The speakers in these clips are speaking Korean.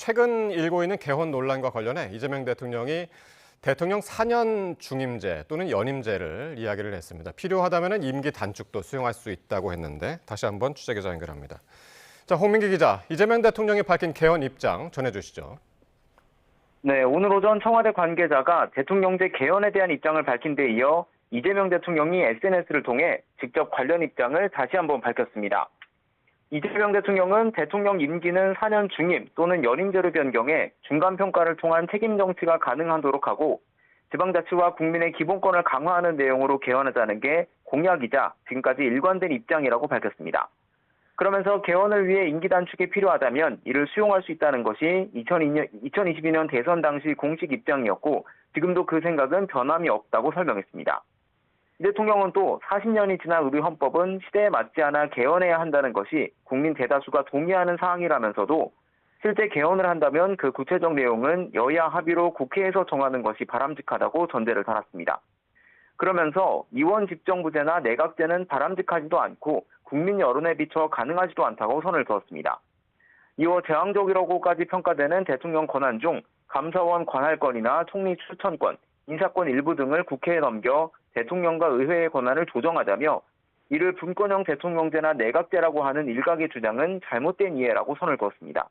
최근 일고 있는 개헌 논란과 관련해 이재명 대통령이 대통령 4년 중임제 또는 연임제를 이야기를 했습니다. 필요하다면 임기 단축도 수용할 수 있다고 했는데 다시 한번 취재기자 연결합니다. 자, 홍민기 기자, 이재명 대통령이 밝힌 개헌 입장 전해주시죠. 네, 오늘 오전 청와대 관계자가 대통령제 개헌에 대한 입장을 밝힌 데 이어 이재명 대통령이 SNS를 통해 직접 관련 입장을 다시 한번 밝혔습니다. 이재명 대통령은 대통령 임기는 4년 중임 또는 연임제로 변경해 중간평가를 통한 책임 정치가 가능하도록 하고 지방자치와 국민의 기본권을 강화하는 내용으로 개헌하자는 게 공약이자 지금까지 일관된 입장이라고 밝혔습니다. 그러면서 개헌을 위해 임기 단축이 필요하다면 이를 수용할 수 있다는 것이 2022년 대선 당시 공식 입장이었고 지금도 그 생각은 변함이 없다고 설명했습니다. 이 대통령은 또 40년이 지난 우리 헌법은 시대에 맞지 않아 개헌해야 한다는 것이 국민 대다수가 동의하는 사항이라면서도 실제 개헌을 한다면 그 구체적 내용은 여야 합의로 국회에서 정하는 것이 바람직하다고 전제를 달았습니다. 그러면서 이원 집정부제나 내각제는 바람직하지도 않고 국민 여론에 비춰 가능하지도 않다고 선을 그었습니다. 이어 제왕적이라고까지 평가되는 대통령 권한 중 감사원 관할권이나 총리 추천권, 인사권 일부 등을 국회에 넘겨 대통령과 의회의 권한을 조정하자며 이를 분권형 대통령제나 내각제라고 하는 일각의 주장은 잘못된 이해라고 선을 그었습니다.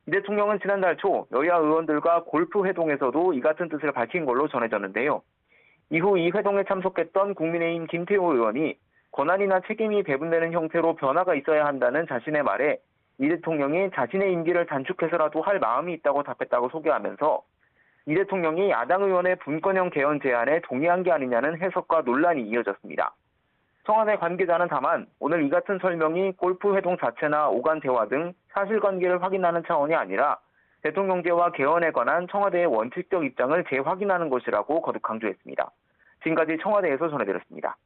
이 대통령은 지난달 초 여야 의원들과 골프 회동에서도 이 같은 뜻을 밝힌 걸로 전해졌는데요. 이후 이 회동에 참석했던 국민의힘 김태호 의원이 권한이나 책임이 배분되는 형태로 변화가 있어야 한다는 자신의 말에 이 대통령이 자신의 임기를 단축해서라도 할 마음이 있다고 답했다고 소개하면서 이 대통령이 야당 의원의 분권형 개헌 제안에 동의한 게 아니냐는 해석과 논란이 이어졌습니다. 청와대 관계자는 다만 오늘 이 같은 설명이 골프 회동 자체나 오간 대화 등 사실관계를 확인하는 차원이 아니라 대통령제와 개헌에 관한 청와대의 원칙적 입장을 재확인하는 것이라고 거듭 강조했습니다. 지금까지 청와대에서 전해드렸습니다.